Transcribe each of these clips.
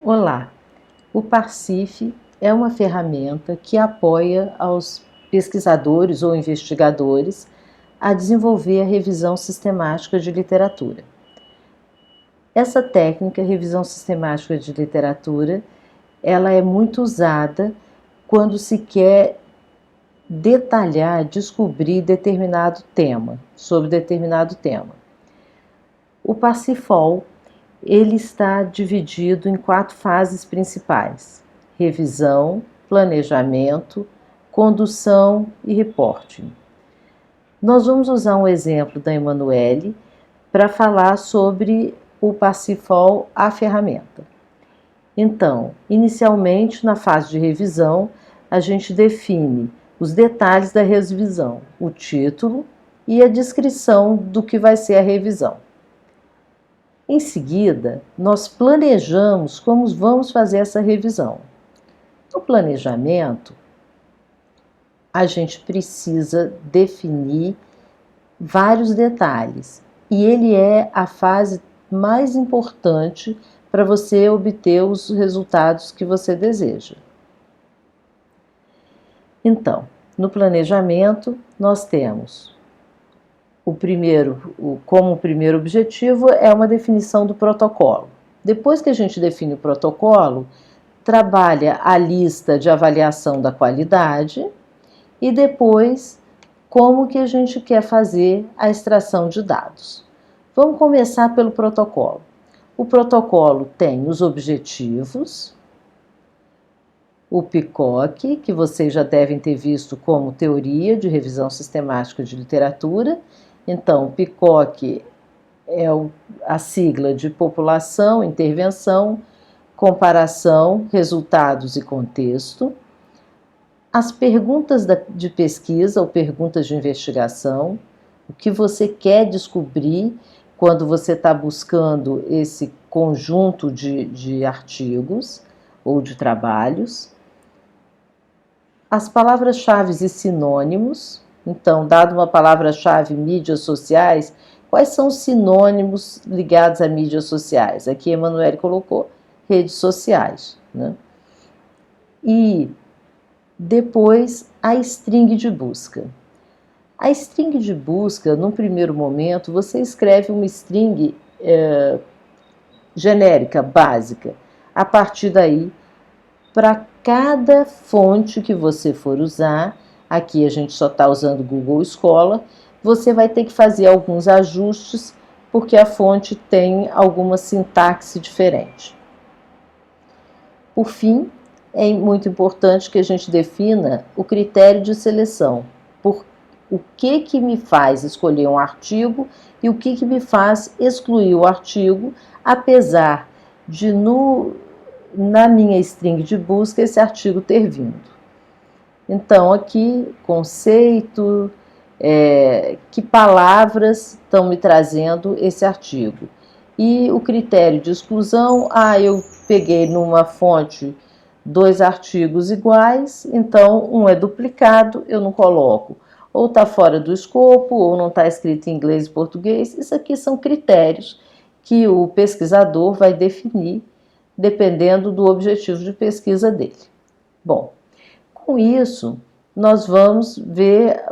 Olá, o Parcif é uma ferramenta que apoia aos pesquisadores ou investigadores a desenvolver a revisão sistemática de literatura. Essa técnica, revisão sistemática de literatura, ela é muito usada quando se quer detalhar, descobrir determinado tema, sobre determinado tema. O Parsifal ele está dividido em 4 fases principais: revisão, planejamento, condução e reporting. Nós vamos usar um exemplo da Emanuele para falar sobre o Parsifal, a ferramenta. Então, inicialmente, na fase de revisão, a gente define os detalhes da revisão, o título e a descrição do que vai ser a revisão. Em seguida, nós planejamos como vamos fazer essa revisão. No planejamento, a gente precisa definir vários detalhes e ele é a fase mais importante para você obter os resultados que você deseja. Então, no planejamento, nós temos como primeiro objetivo é uma definição do protocolo. Depois que a gente define o protocolo, trabalha a lista de avaliação da qualidade e depois como que a gente quer fazer a extração de dados. Vamos começar pelo protocolo. O protocolo tem os objetivos, o PICOC, que vocês já devem ter visto como teoria de revisão sistemática de literatura. Então, o PICOC é a sigla de população, intervenção, comparação, resultados e contexto. As perguntas de pesquisa ou perguntas de investigação, o que você quer descobrir quando você está buscando esse conjunto de artigos ou de trabalhos. As palavras-chave e sinônimos. Então, dado uma palavra-chave mídias sociais, quais são os sinônimos ligados a mídias sociais? Aqui a Emanuele colocou redes sociais, né? E depois a string de busca. A string de busca, num primeiro momento, você escreve uma string genérica, básica. A partir daí, para cada fonte que você for usar, aqui a gente só está usando o Google Scholar, você vai ter que fazer alguns ajustes, porque a fonte tem alguma sintaxe diferente. Por fim, é muito importante que a gente defina o critério de seleção, por o que me faz escolher um artigo e o que me faz excluir o artigo, apesar de na minha string de busca esse artigo ter vindo. Então, aqui, conceito, que palavras estão me trazendo esse artigo. E o critério de exclusão, eu peguei numa fonte 2 artigos iguais, então um é duplicado, eu não coloco. Ou está fora do escopo, ou não está escrito em inglês e português. Isso aqui são critérios que o pesquisador vai definir dependendo do objetivo de pesquisa dele. Bom, com isso, nós vamos ver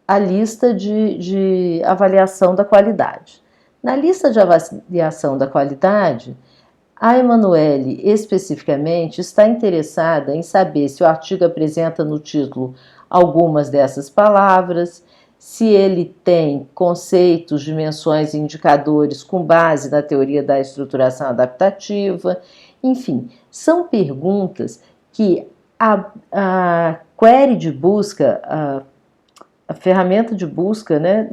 a lista de avaliação da qualidade. Na lista de avaliação da qualidade, a Emanuele, especificamente, está interessada em saber se o artigo apresenta no título algumas dessas palavras, se ele tem conceitos, dimensões e indicadores com base na teoria da estruturação adaptativa. Enfim, são perguntas que a query de busca, a ferramenta de busca, né,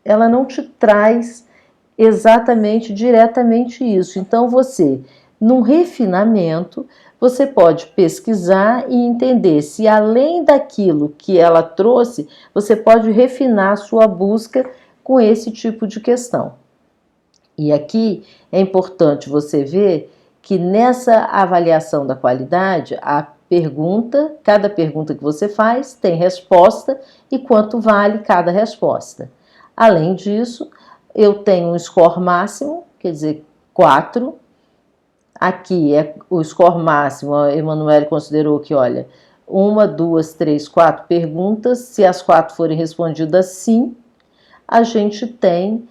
ela não te traz exatamente, diretamente isso. Então, você, num refinamento, você pode pesquisar e entender se, além daquilo que ela trouxe, você pode refinar a sua busca com esse tipo de questão. E aqui é importante você ver que nessa avaliação da qualidade, cada pergunta que você faz tem resposta e quanto vale cada resposta. Além disso, eu tenho um score máximo, quer dizer, 4, Aqui é o score máximo, a Emanuele considerou que, olha, 1, 2, 3, 4 perguntas, se as 4 forem respondidas sim, a gente tem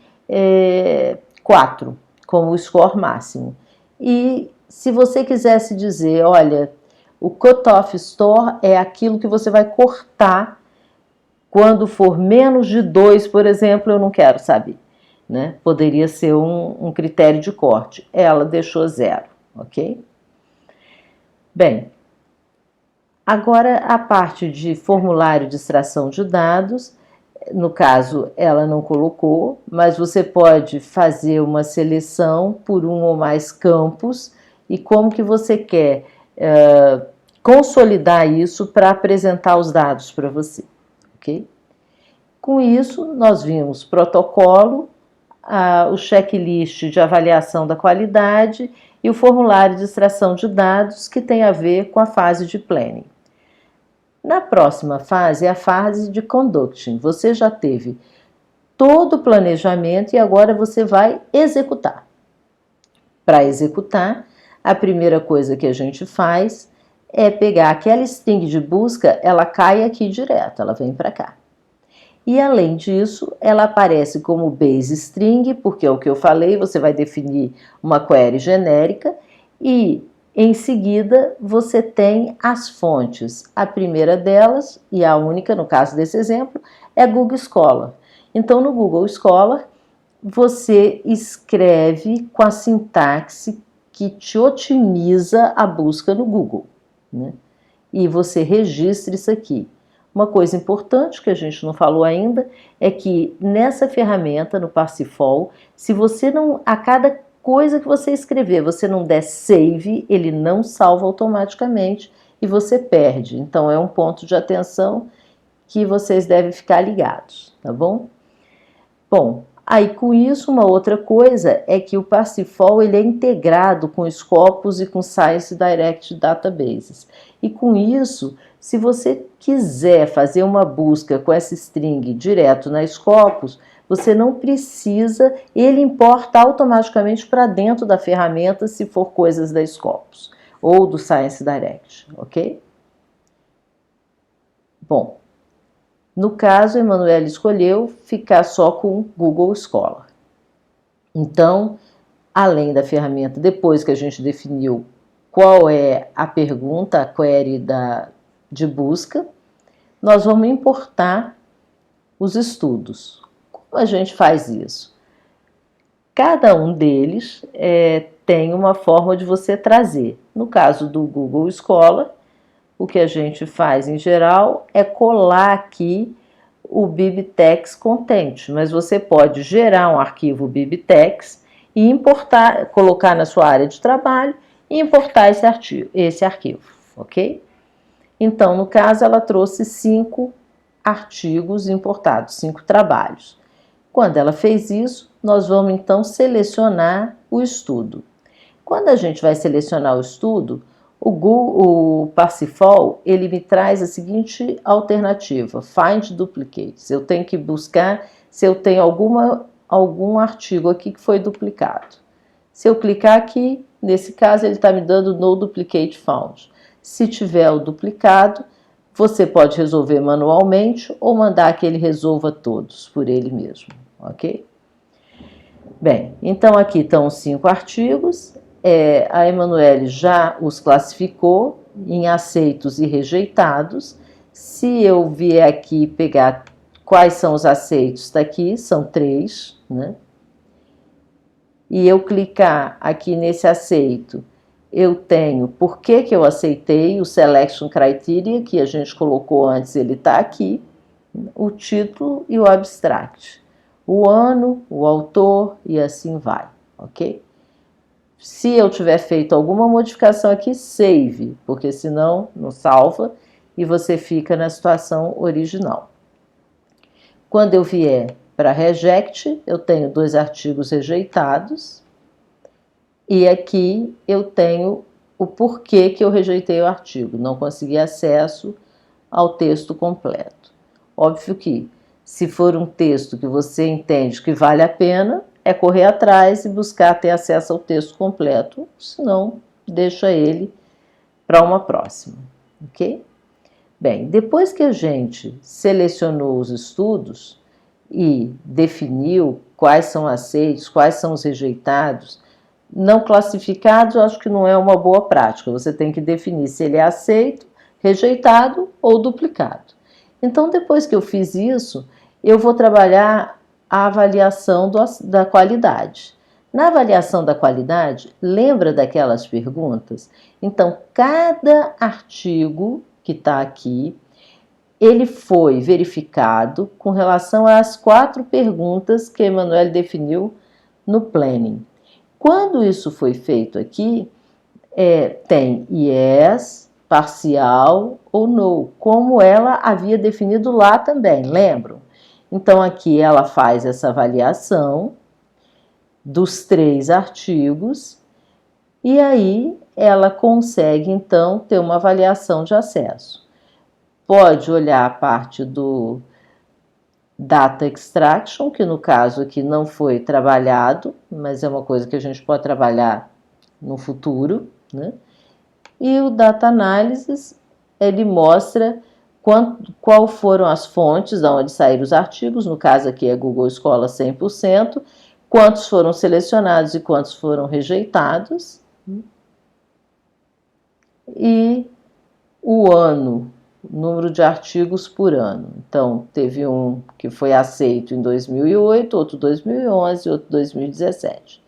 4 como score máximo. E se você quisesse dizer, olha, o cutoff score é aquilo que você vai cortar quando for menos de 2, por exemplo, eu não quero saber, né? Poderia ser um critério de corte. Ela deixou 0, ok? Bem, agora a parte de formulário de extração de dados, no caso ela não colocou, mas você pode fazer uma seleção por um ou mais campos e como que você quer consolidar isso para apresentar os dados para você, ok? Com isso, nós vimos protocolo, o checklist de avaliação da qualidade e o formulário de extração de dados que tem a ver com a fase de planning. Na próxima fase é a fase de conducting. Você já teve todo o planejamento e agora você vai executar. Para executar, a primeira coisa que a gente faz é pegar aquela string de busca, ela cai aqui direto, ela vem para cá. E além disso, ela aparece como base string, porque é o que eu falei, você vai definir uma query genérica e em seguida você tem as fontes. A primeira delas, e a única no caso desse exemplo, é Google Scholar. Então no Google Scholar você escreve com a sintaxe que te otimiza a busca no Google, né? E você registra isso aqui. Uma coisa importante que a gente não falou ainda é que nessa ferramenta, no Parsifal, se você não, a cada coisa que você escrever, você não der save, ele não salva automaticamente e você perde. Então é um ponto de atenção que vocês devem ficar ligados, tá bom? Bom, aí com isso uma outra coisa é que o Parsifal ele é integrado com Scopus e com Science Direct Databases. E com isso, se você quiser fazer uma busca com essa string direto na Scopus, você não precisa, ele importa automaticamente para dentro da ferramenta se for coisas da Scopus ou do Science Direct, ok? Bom, no caso, a Emanuele escolheu ficar só com Google Scholar. Então, além da ferramenta, depois que a gente definiu qual é a pergunta, a query de busca, nós vamos importar os estudos. Como a gente faz isso? Cada um deles tem uma forma de você trazer. No caso do Google Scholar, o que a gente faz em geral é colar aqui o BibTeX Content, mas você pode gerar um arquivo BibTeX e importar, colocar na sua área de trabalho e importar esse arquivo, ok? Então, no caso, ela trouxe 5 artigos importados, 5 trabalhos. Quando ela fez isso, nós vamos então selecionar o estudo. Quando a gente vai selecionar o estudo, o Parsifal, ele me traz a seguinte alternativa, Find Duplicates. Eu tenho que buscar se eu tenho algum artigo aqui que foi duplicado. Se eu clicar aqui, nesse caso ele está me dando No Duplicate Found. Se tiver o duplicado, você pode resolver manualmente ou mandar que ele resolva todos por ele mesmo, ok? Bem, então aqui estão os 5 artigos. A Emanuele já os classificou em aceitos e rejeitados. Se eu vier aqui pegar quais são os aceitos, está aqui, são 3, né? E eu clicar aqui nesse aceito, eu tenho por que eu aceitei, o Selection Criteria, que a gente colocou antes, ele está aqui, o título e o abstract, o ano, o autor e assim vai, ok? Se eu tiver feito alguma modificação aqui, save, porque senão não salva e você fica na situação original. Quando eu vier para reject, eu tenho 2 artigos rejeitados e aqui eu tenho o porquê que eu rejeitei o artigo, não consegui acesso ao texto completo. Óbvio que se for um texto que você entende que vale a pena, é correr atrás e buscar ter acesso ao texto completo, senão deixa ele para uma próxima, ok? Bem, depois que a gente selecionou os estudos e definiu quais são aceitos, quais são os rejeitados, não classificados, eu acho que não é uma boa prática. Você tem que definir se ele é aceito, rejeitado ou duplicado. Então, depois que eu fiz isso, eu vou trabalhar a avaliação da qualidade. Na avaliação da qualidade, lembra daquelas perguntas? Então, cada artigo que está aqui, ele foi verificado com relação às 4 perguntas que a Emanuele definiu no planning. Quando isso foi feito aqui, tem yes, parcial ou no, como ela havia definido lá também, lembram? Então, aqui ela faz essa avaliação dos 3 artigos e aí ela consegue, então, ter uma avaliação de acesso. Pode olhar a parte do Data Extraction, que no caso aqui não foi trabalhado, mas é uma coisa que a gente pode trabalhar no futuro, né? E o Data Analysis, ele mostra qual foram as fontes de onde saíram os artigos, no caso aqui é Google Scholar 100%, quantos foram selecionados e quantos foram rejeitados, e o ano, número de artigos por ano. Então, teve um que foi aceito em 2008, outro 2011 e outro 2017.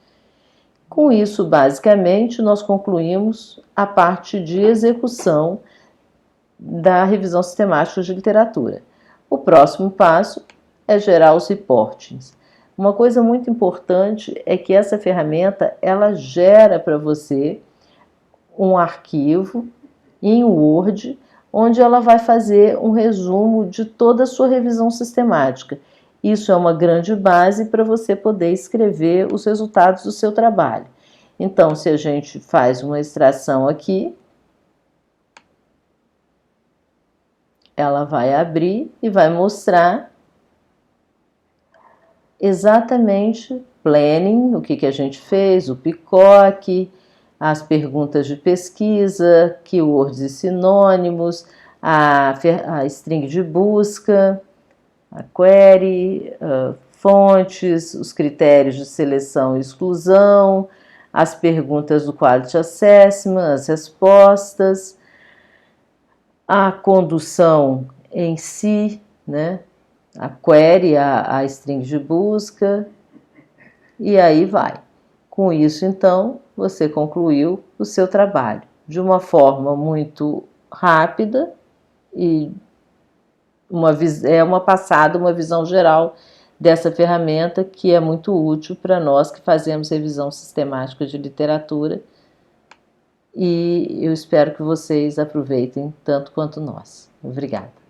Com isso, basicamente, nós concluímos a parte de execução da revisão sistemática de literatura. O próximo passo é gerar os reportings. Uma coisa muito importante é que essa ferramenta, ela gera para você um arquivo em Word, onde ela vai fazer um resumo de toda a sua revisão sistemática. Isso é uma grande base para você poder escrever os resultados do seu trabalho. Então, se a gente faz uma extração aqui, ela vai abrir e vai mostrar exatamente planning, o que a gente fez, o PICOC, as perguntas de pesquisa, keywords e sinônimos, a string de busca, a query, fontes, os critérios de seleção e exclusão, as perguntas do Quality Assessment, as respostas, a condução em si, né? A query, a string de busca, e aí vai. Com isso, então, você concluiu o seu trabalho de uma forma muito rápida e uma visão geral dessa ferramenta que é muito útil para nós que fazemos revisão sistemática de literatura, e eu espero que vocês aproveitem tanto quanto nós. Obrigada.